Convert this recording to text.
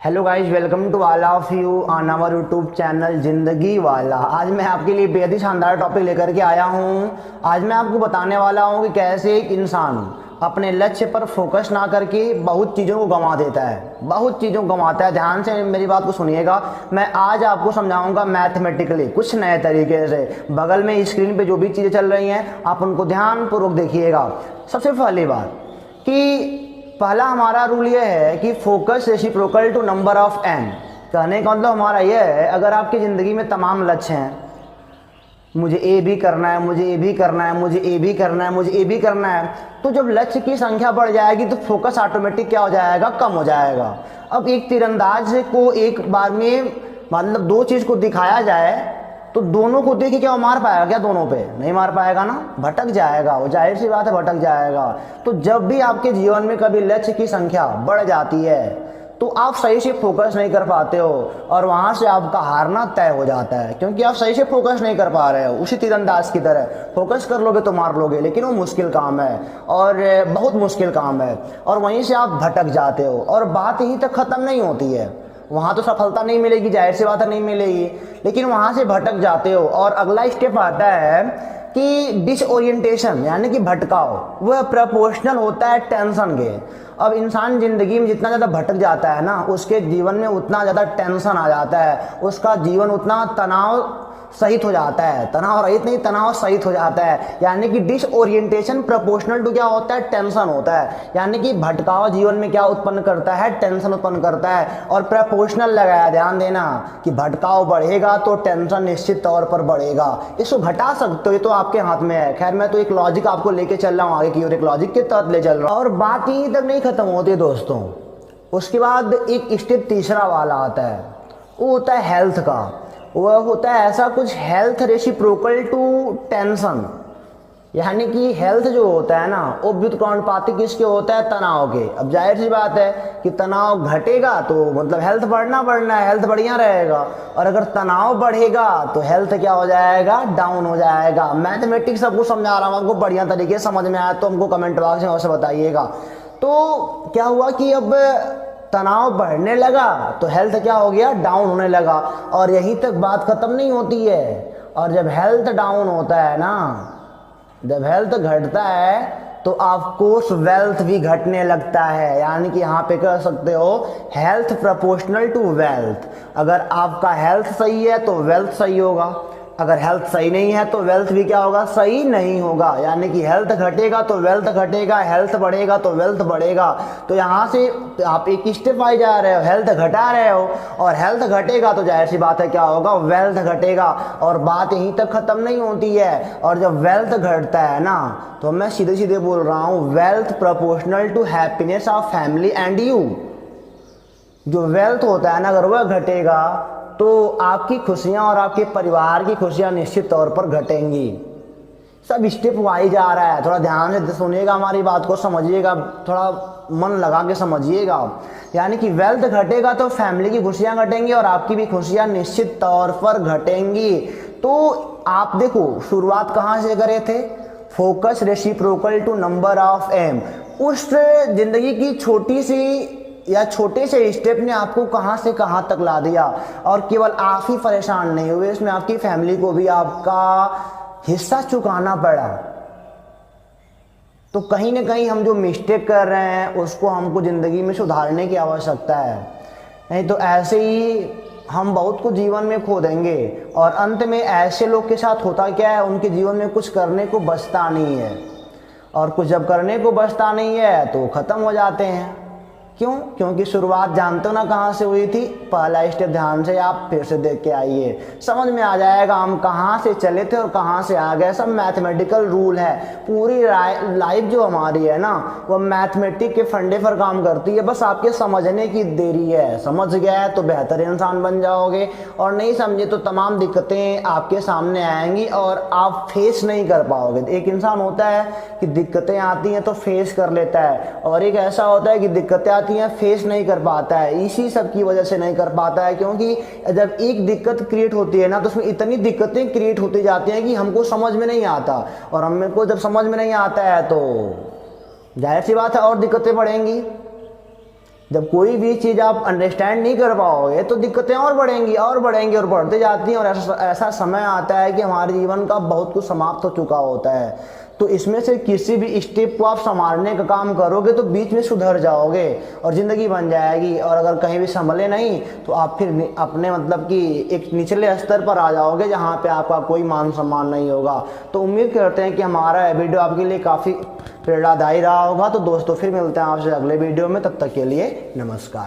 Hello guys, welcome to all of you on our YouTube channel जिंदगी वाला। आज मैं आपके लिए बेहद ही शानदार टॉपिक लेकर के आया हूँ। आज मैं आपको बताने वाला हूँ कि कैसे एक इंसान अपने लक्ष्य पर फोकस ना करके बहुत चीज़ों को गंवा देता है, बहुत चीज़ों को गंवाता है। ध्यान से मेरी बात को सुनिएगा। मैं आज आपको समझाऊंगा मैथमेटिकली कुछ नए तरीके से। बगल में स्क्रीन पे जो भी चीज़ें चल रही हैं आप उनको ध्यानपूर्वक देखिएगा। सबसे पहली बात कि पहला हमारा रूल ये है कि focus reciprocal to number of n. कहने का मतलब हमारा यह है, अगर आपकी ज़िंदगी में तमाम लक्ष्य हैं, मुझे ए भी करना है, मुझे ए भी करना है, मुझे ए भी करना है, मुझे ए भी करना है, तो जब लक्ष्य की संख्या बढ़ जाएगी तो फोकस ऑटोमेटिक क्या हो जाएगा, कम हो जाएगा। अब एक तीरंदाज को एक बार में मतलब दो चीज़ को दिखाया जाए तो दोनों को देख के क्या वो मार पाएगा? क्या दोनों पे नहीं मार पाएगा ना, भटक जाएगा वो, जाहिर सी बात है भटक जाएगा। तो जब भी आपके जीवन में कभी लक्ष्य की संख्या बढ़ जाती है तो आप सही से फोकस नहीं कर पाते हो और वहां से आपका हारना तय हो जाता है, क्योंकि आप सही से फोकस नहीं कर पा रहे हो। उसी तीरंदाज की तरह फोकस कर लोगे तो मार लोगे, लेकिन वो मुश्किल काम है और बहुत मुश्किल काम है, और वहीं से आप भटक जाते हो। और बात यहीं तक ख़त्म नहीं होती है, वहाँ तो सफलता नहीं मिलेगी, जाहिर सी बात है नहीं मिलेगी, लेकिन वहाँ से भटक जाते हो। और अगला स्टेप आता है कि डिसओरिएंटेशन, यानी कि भटकाव। वह प्रपोर्शनल होता है टेंशन के। अब इंसान जिंदगी में जितना ज़्यादा भटक जाता है ना, उसके जीवन में उतना ज़्यादा टेंशन आ जाता है, उसका जीवन उतना तनाव सहित हो जाता है, तनाव रहित नहीं, तनाव सहित हो जाता है। यानी कि डिसओरिएंटेशन प्रोपोर्शनल टू क्या होता है, टेंशन होता है। यानी कि भटकाव जीवन में क्या उत्पन्न करता है, टेंशन उत्पन्न करता है। और प्रोपोर्शनल लगाया, ध्यान देना कि भटकाव बढ़ेगा तो टेंशन निश्चित तौर पर बढ़ेगा। इसको घटा सकते हो, ये तो आपके हाथ में है। खैर मैं तो एक लॉजिक आपको लेके चल रहा हूँ आगे की ओर, एक लॉजिक के तहत ले चल रहा हूँ। और बात यहीं तक नहीं खत्म होती दोस्तों, उसके बाद एक स्टेप तीसरा वाला आता है, वो होता है हेल्थ का। वह होता है ऐसा कुछ हेल्थ रेसिप्रोकल टू टेंशन। यानी कि हेल्थ जो होता है ना, वो व्युत्क्रमानुपातिक किसके होता है, तनाव के। अब जाहिर सी बात है कि तनाव घटेगा तो मतलब हेल्थ बढ़ना है, हेल्थ बढ़िया रहेगा। और अगर तनाव बढ़ेगा तो हेल्थ क्या हो जाएगा, डाउन हो जाएगा। मैथमेटिक्स सबको समझा रहा हूँ, आपको बढ़िया तरीके से समझ में आया तो हमको कमेंट बॉक्स में अवश्य बताइएगा। तो क्या हुआ कि अब तनाव बढ़ने लगा तो हेल्थ क्या हो गया, डाउन होने लगा। और यहीं तक बात खत्म नहीं होती है। और जब हेल्थ डाउन होता है ना, जब हेल्थ घटता है तो ऑफकोर्स वेल्थ भी घटने लगता है। यानी कि यहाँ पे कह सकते हो हेल्थ प्रोपोर्शनल टू वेल्थ। अगर आपका हेल्थ सही है तो वेल्थ सही होगा, अगर हेल्थ सही नहीं है तो वेल्थ भी क्या होगा, सही नहीं होगा। यानी कि हेल्थ घटेगा तो वेल्थ घटेगा, हेल्थ बढ़ेगा तो वेल्थ बढ़ेगा। तो यहाँ से आप एक स्टेप आए जा रहे हो, हेल्थ घटा रहे हो, और हेल्थ घटेगा तो जाहिर सी बात है क्या होगा, वेल्थ घटेगा। और बात यहीं तक खत्म नहीं होती है। और जब वेल्थ घटता है ना, तो मैं सीधे सीधे बोल रहा हूँ, wealth proportional to happiness of family and you. जो वेल्थ होता है ना, अगर वह घटेगा तो आपकी खुशियां और आपके परिवार की खुशियां निश्चित तौर पर घटेंगी। सब स्टेप वाइज आ रहा है, थोड़ा ध्यान से सुनिएगा, हमारी बात को समझिएगा, थोड़ा मन लगा के समझिएगा। यानी कि वेल्थ घटेगा तो फैमिली की खुशियां घटेंगी और आपकी भी खुशियां निश्चित तौर पर घटेंगी। तो आप देखो शुरुआत कहाँ से करे थे, focus reciprocal to number of m. उस जिंदगी की छोटी सी या छोटे से स्टेप ने आपको कहां से कहां तक ला दिया। और केवल आप ही परेशान नहीं हुए, इसमें आपकी फैमिली को भी आपका हिस्सा चुकाना पड़ा। तो कहीं ना कहीं हम जो मिस्टेक कर रहे हैं उसको हमको जिंदगी में सुधारने की आवश्यकता है, नहीं तो ऐसे ही हम बहुत कुछ जीवन में खो देंगे। और अंत में ऐसे लोग के साथ होता क्या है, उनके जीवन में कुछ करने को बचता नहीं है, और कुछ जब करने को बचता नहीं है तो खत्म हो जाते हैं। क्यों? क्योंकि शुरुआत जानते हो ना कहाँ से हुई थी। पहला स्टेप ध्यान से आप फिर से देख के आइए, समझ में आ जाएगा हम कहाँ से चले थे और कहाँ से आ गए। सब मैथमेटिकल रूल है। पूरी लाइफ जो हमारी है ना, वो मैथमेटिक के फंडे पर काम करती है। बस आपके समझने की देरी है। समझ गया है तो बेहतर इंसान बन जाओगे, और नहीं समझे तो तमाम दिक्कतें आपके सामने आएंगी और आप फेस नहीं कर पाओगे। एक इंसान होता है कि दिक्कतें आती हैं तो फेस कर लेता है, और एक ऐसा होता है कि दिक्कतें आती हैं फेस नहीं कर पाता है। इसी सब की वजह से नहीं कर पाता है, क्योंकि जब एक दिक्कत क्रिएट होती है ना तो उसमें इतनी दिक्कतें क्रिएट होती जाती हैं कि हमको समझ में नहीं आता, और हमको जब समझ में नहीं आता है तो जाहिर सी बात है और दिक्कतें बढ़ेंगी। जब कोई भी चीज़ आप अंडरस्टैंड नहीं कर पाओगे तो दिक्कतें और बढ़ेंगी और बढ़ेंगी और बढ़ते जाती हैं, और ऐसा समय आता है कि हमारे जीवन का बहुत कुछ समाप्त हो चुका होता है। तो इसमें से किसी भी स्टेप को आप संभालने का काम करोगे तो बीच में सुधर जाओगे और ज़िंदगी बन जाएगी। और अगर कहीं भी संभले नहीं तो आप फिर अपने मतलब कि एक निचले स्तर पर आ जाओगे जहाँ पे आपका कोई मान सम्मान नहीं होगा। तो उम्मीद करते हैं कि हमारा वीडियो आपके लिए काफ़ी प्रेरणादायी रहा होगा। तो दोस्तों फिर मिलते हैं आपसे अगले वीडियो में, तब तक के लिए नमस्कार।